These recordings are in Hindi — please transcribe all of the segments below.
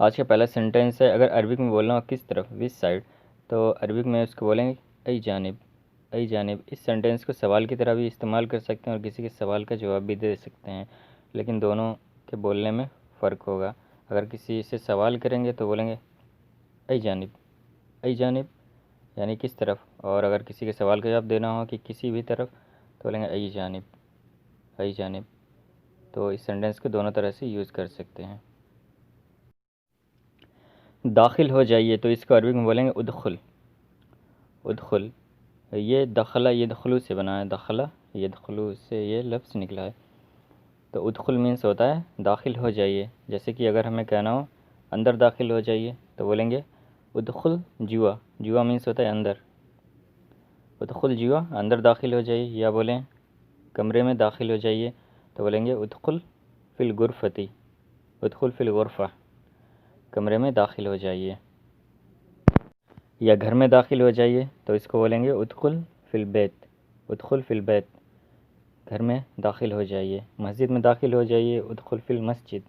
आज का पहला सेंटेंस है, अगर अरबिक में बोलना हो किस तरफ, विच साइड, तो अरबिक में उसको बोलेंगे अई जानिब, अई जानिब। इस सेंटेंस को सवाल की तरह भी इस्तेमाल कर सकते हैं और किसी के सवाल का जवाब भी दे सकते हैं, लेकिन दोनों के बोलने में फ़र्क होगा। अगर किसी से सवाल करेंगे तो बोलेंगे अई जानिब, अई जानिब यानी किस तरफ, और अगर किसी के सवाल का जवाब देना हो कि किसी भी तरफ तो बोलेंगे अई जानिब, अई जानिब। तो इस सेंटेंस को दोनों तरह से यूज़ कर सकते हैं। दाखिल हो जाइए, तो इसको अरबी में बोलेंगे उदखुल, उदखुल। ये दखला यदखुलू से बना है, दखला यदखुलू से ये लफ्ज़ निकला है। तो उदखुल मीन्स होता है दाखिल हो जाइए। जैसे कि अगर हमें कहना हो अंदर दाखिल हो जाइए तो बोलेंगे उदखुल जुआ, जुआ मीन्स होता है अंदर, उदखुल जुआ अंदर दाखिल हो जाइए। या बोलें कमरे में दाखिल हो जाइए तो बोलेंगे उदखुल फिल गुरफती, उदखुल फिल गुरफ़ा, कमरे में दाखिल हो जाइए। या घर में दाखिल हो जाइए तो इसको बोलेंगे उदखुल फिल बैत, उदखुल फिल बैत, घर में दाखिल हो जाइए। मस्जिद में दाखिल हो जाइए, उदखुल फिल मस्जिद,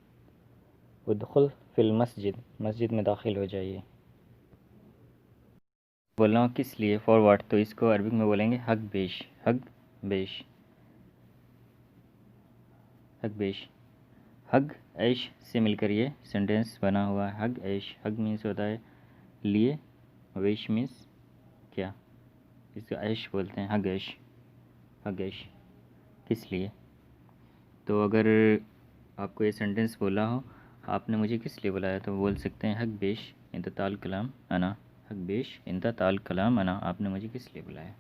उदखुल फिल मस्जिद, मस्जिद में दाखिल हो जाइए। बोलना हो किस लिए, फॉर व्हाट, तो इसको अरबिक में बोलेंगे हक बेश, हक बेश, हक बेश। हग ऐश से मिलकर ये सेंटेंस बना हुआ है। हग ऐश, हग मीन्स होता है लिए, वेश मीन्स क्या, इसको ऐश बोलते हैं, हग ऐश, हग ऐश किस लिए। तो अगर आपको ये सेंटेंस बोला हो आपने मुझे किस लिए बुलाया, तो बोल सकते हैं हक बेश इंत ताल कलाम अना, हक बेश इंत ताल कलाम अना, आपने मुझे किस लिए बुलाया।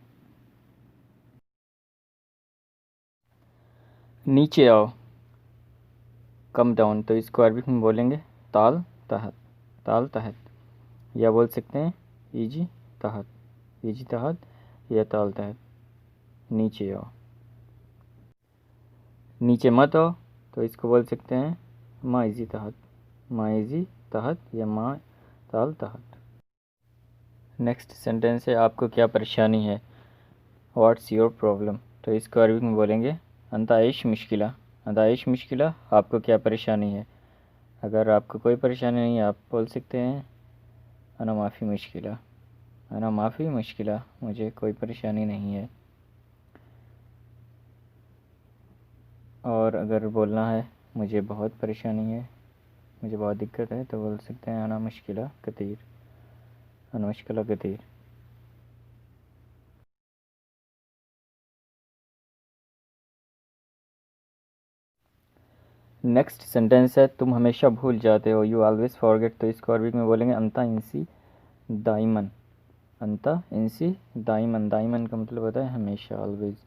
नीचे आओ, कम डाउन, तो इसको अरबिक में बोलेंगे ताल तहत, ताल तहत। या बोल सकते हैं इजी तहत, इजी तहत या ताल तहत, नीचे आओ। नीचे मत आओ तो इसको बोल सकते हैं मा इजी तहत, मा इजी तहत या मा ताल तहत। नेक्स्ट सेंटेंस है, आपको क्या परेशानी है, व्हाट्स योर प्रॉब्लम, तो इसको अरबी में बोलेंगे अंता आइश मुश्किला, अंता आइश मुश्किला, आपको क्या परेशानी है। अगर आपको कोई परेशानी नहीं है आप बोल सकते हैं अना माफ़ी मुश्किला, अना माफ़ी मुश्किला, मुझे कोई परेशानी नहीं है। और अगर बोलना है मुझे बहुत परेशानी है, मुझे बहुत दिक्कत है, तो बोल सकते हैं अना मुश्किला कतीर, अना मुश्किला कतीर। नेक्स्ट सेंटेंस है, तुम हमेशा भूल जाते हो, यू ऑलवेज फॉरगेट, तो इसको अरबी में बोलेंगे अंता इंसी दाइमन, अंता इंसी दाइमन, दाइमन का मतलब होता है हमेशा, ऑलवेज।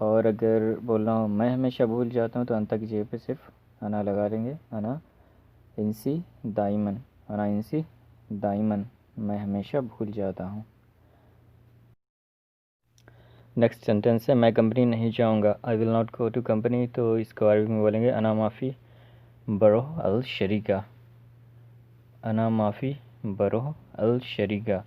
और अगर बोलना हो मैं हमेशा भूल जाता हूँ तो अंता की जगह पे सिर्फ अना लगा देंगे, अना इंसी दाइमन, अना इंसी दाइमन, मैं हमेशा भूल जाता हूँ। नेक्स्ट सेंटेंस है, मैं कंपनी नहीं जाऊँगा, I will not go to company, तो इसको अरबी में बोलेंगे अना माफ़ी बरोह अल शरीका, अना माफ़ी बरोह अल शरीका,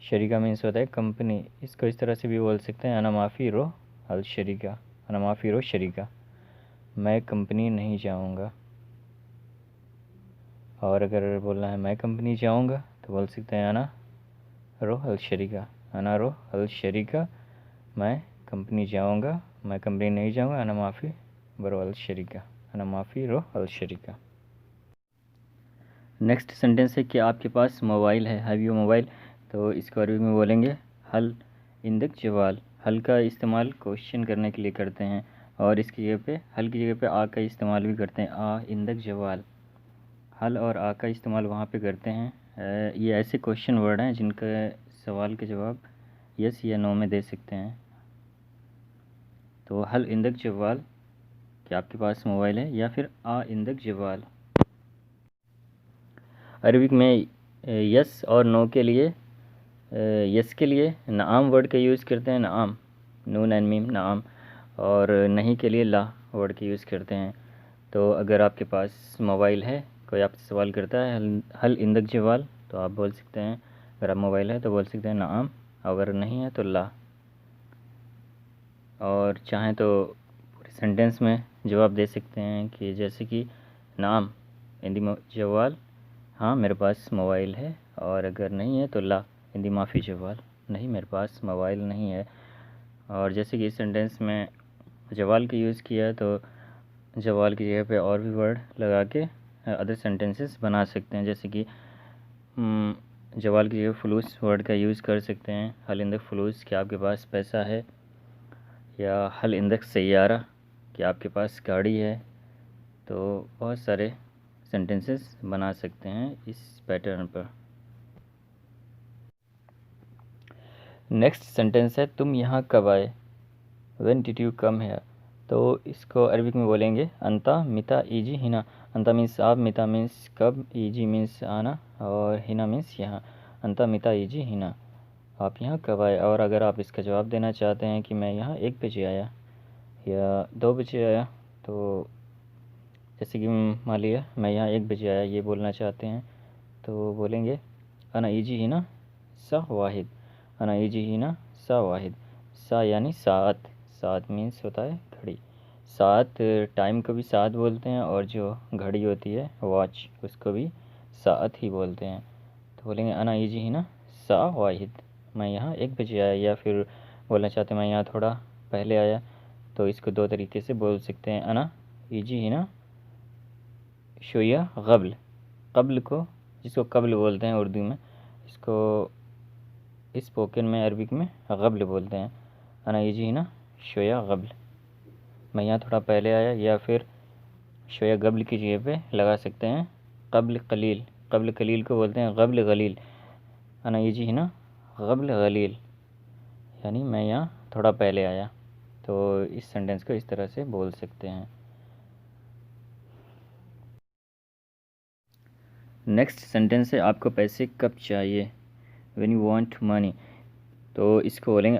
शरीका मीन्स होता है कंपनी। इसको इस तरह से भी बोल सकते हैं अना माफ़ी रो अल शरीका, अना माफ़ी रो शरीका, मैं कंपनी नहीं जाऊँगा। और अगर बोलना है मैं कंपनी जाऊँगा तो बोल सकते हैं अना रो अल शरीका, अना रो अल शरीका, मैं कंपनी जाऊँगा, मैं कंपनी नहीं जाऊँगा, अना माफ़ी बरो अल शरीका, अना माफ़ी रो अल शरीका। नेक्स्ट सेंटेंस है कि आपके पास मोबाइल है, हैव यू मोबाइल, तो इसको अरबी में बोलेंगे हल इंदक जवाल, हल का इस्तेमाल क्वेश्चन करने के लिए करते हैं और इसकी जगह पे हल की जगह पे आ का इस्तेमाल भी करते हैं, आ इंदक जवाल, हल और आ का इस्तेमाल वहाँ पे करते हैं। ये ऐसे क्वेश्चन वर्ड हैं जिनका सवाल के जवाब यस या नो में दे सकते हैं। तो हल इंदक जवाल कि आपके पास मोबाइल है, या फिर आ इंदक जवाल। अरबिक में यस और नो के लिए, यस के लिए नाम वर्ड का यूज़ करते हैं, नाम नून एंड मीम नाम, और नहीं के लिए ला वर्ड का यूज़ करते हैं। तो अगर आपके पास मोबाइल है कोई आपसे सवाल करता है हल इंदक जवाल, तो आप बोल सकते हैं, अगर आप मोबाइल है तो बोल सकते हैं नाम, अगर नहीं है तो ला। और चाहें तो पूरे सेंटेंस में जवाब दे सकते हैं कि जैसे कि नाम इंदी जवाल, हाँ मेरे पास मोबाइल है, और अगर नहीं है तो ला इंदी माफ़ी जवाल, नहीं मेरे पास मोबाइल नहीं है। और जैसे कि इस सेंटेंस में जवाल का यूज़ किया तो जवाल की जगह पे और भी वर्ड लगा के अदर सेंटेंसेस बना सकते हैं। जैसे कि जवाल की जगह फलूस वर्ड का यूज़ कर सकते हैं, हल इंदक फलूस कि आपके पास पैसा है, या हल इंदक सैयारा कि आपके पास गाड़ी है। तो बहुत सारे सेंटेंसेस बना सकते हैं इस पैटर्न पर। नेक्स्ट सेंटेंस है तुम यहाँ कब आए, when did you come here. तो इसको अरबिक में बोलेंगे अंता मिता ईजी हिना। अंता मीन्स आप, मिता मीन्स कब, ईजी मीन्स आना, और हिना मीन्स यहाँ। अंता मिता ईजी हिना, आप यहाँ कब आए। और अगर आप इसका जवाब देना चाहते हैं कि मैं यहाँ 1 बजे आया या 2 बजे आया, तो जैसे कि मान लिया मैं यहाँ 1 बजे आया ये बोलना चाहते हैं, तो बोलेंगे अना ईजी हिना सा वाहिद। अना ईजी हिना सा वाहिद, सा यानी सात, सात मीन्स होता है घड़ी। सात टाइम को भी सात बोलते हैं, और जो घड़ी होती है वॉच उसको भी सात ही बोलते हैं। तो बोलेंगे अना ईजी हिना सा वाहिद, मैं यहाँ 1 बजे आया। या फिर बोलना चाहते हैं मैं यहाँ थोड़ा पहले आया, तो इसको 2 तरीके से बोल सकते हैं। अना ईजी हिना शोया क़ब्ल, क़ब्ल को जिसको क़ब्ल बोलते हैं उर्दू में, इसको स्पोकन में अरबिक में क़ब्ल बोलते हैं। अना ईजी हिना शोया क़ब्ल, मैं यहाँ थोड़ा पहले आया। या फिर शोया क़ब्ल की जगह पे लगा सकते हैं क़ब्ल क़लील, क़ब्ल क़लील को बोलते हैं क़ब्ल ग़लील। अना ईजी हिना क़ब्ल ग़लील, यानी मैं यहाँ थोड़ा पहले आया। तो इस सेंटेंस को इस तरह से बोल सकते हैं। नेक्स्ट सेंटेंस है आपको पैसे कब चाहिए, व्हेन यू वांट मनी। तो इसको बोलेंगे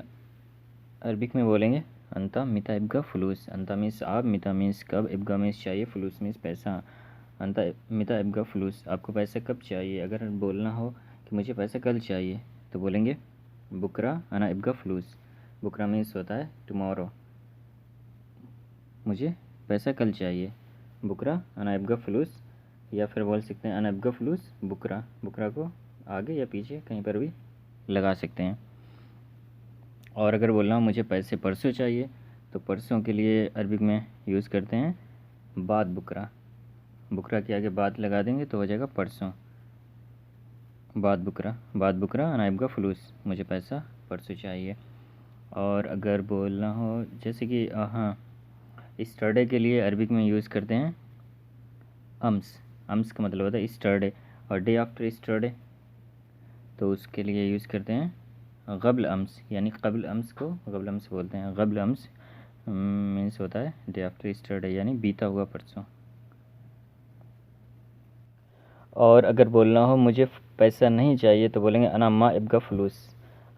अरबिक में बोलेंगे अंता मिता इब्गा फलूस। अंता मीन्स आप, मिता मीन्स कब, इब्गा मीन्स चाहिए, फलूस मीन्स पैसा। अंता मिता इब्गा फलूस, आपको पैसा कब चाहिए। अगर बोलना हो कि मुझे पैसा कल चाहिए, तो बोलेंगे बुकरा अना इब्गा फलूस। बुकरा मीन्स होता है टुमारो, मुझे पैसा कल चाहिए, बुकरा अना इब्गा फलूस। या फिर बोल सकते हैं अना इब्गा फलूस बुकरा, बुकरा को आगे या पीछे कहीं पर भी लगा सकते हैं। और अगर बोलना हो मुझे पैसे परसों चाहिए, तो परसों के लिए अरबिक में यूज़ करते हैं बाद बुकरा, बुकरा के आगे बाद लगा देंगे तो हो जाएगा परसों, बाद बुकरा अनाइब का फलूस, मुझे पैसा परसों चाहिए। और अगर बोलना हो जैसे कि हाँ स्टरडे के लिए अरबिक में यूज़ करते हैं अम्स, अम्स का मतलब होता है स्टरडे, और डे आफ्टर स्टरडे, तो उसके लिए यूज़ करते हैं क़ब्ल अम्स, यानी क़ब्ल अम्स को क़ब्ल अम्स बोलते हैं। क़ब्ल अम्स मीन्स होता है डे आफ्टर स्टरडे, यानी बीता हुआ परसों। और अगर बोलना हो मुझे पैसा नहीं चाहिए, तो बोलेंगे अना मा इब्गा फलूस,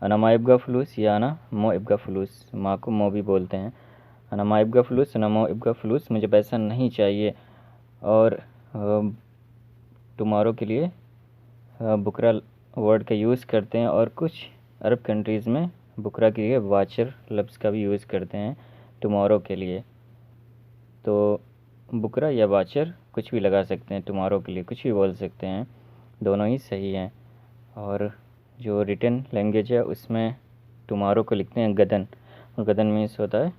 अना मा इब्गा फलूस या अना मो इब्गा फलूस, माँ को मो भी बोलते हैं। अना मा इब्गा फलूस, अना मो इब्गा फलूस, मुझे पैसा नहीं चाहिए। और टुमारो के लिए बुकरा वर्ड का यूज़ करते हैं, और कुछ अरब कंट्रीज़ में बुकरा के लिए वाचर लफ्ज़ का भी यूज़ करते हैं टुमारो के लिए। तो बुकरा या वाचर कुछ भी लगा सकते हैं, टुमारो के लिए कुछ भी बोल सकते हैं, दोनों ही सही हैं। और जो रिटन लैंग्वेज है उसमें टुमारो को लिखते हैं गदन, गदन मीन्स होता है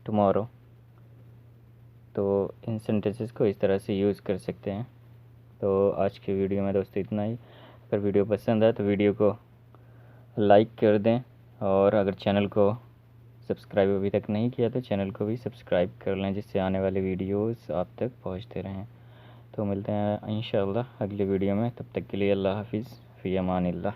टुमारो। तो इन सेंटेंसेस को इस तरह से यूज़ कर सकते हैं। तो आज के वीडियो में दोस्तों इतना ही। अगर वीडियो पसंद आए तो वीडियो को लाइक कर दें, और अगर चैनल को सब्सक्राइब अभी तक नहीं किया तो चैनल को भी सब्सक्राइब कर लें, जिससे आने वाले वीडियोस आप तक पहुंचते रहें। तो मिलते हैं इंशाअल्लाह अगले वीडियो में, तब तक के लिए अल्लाह हाफिज़, फ़ी अमानिल्लाह।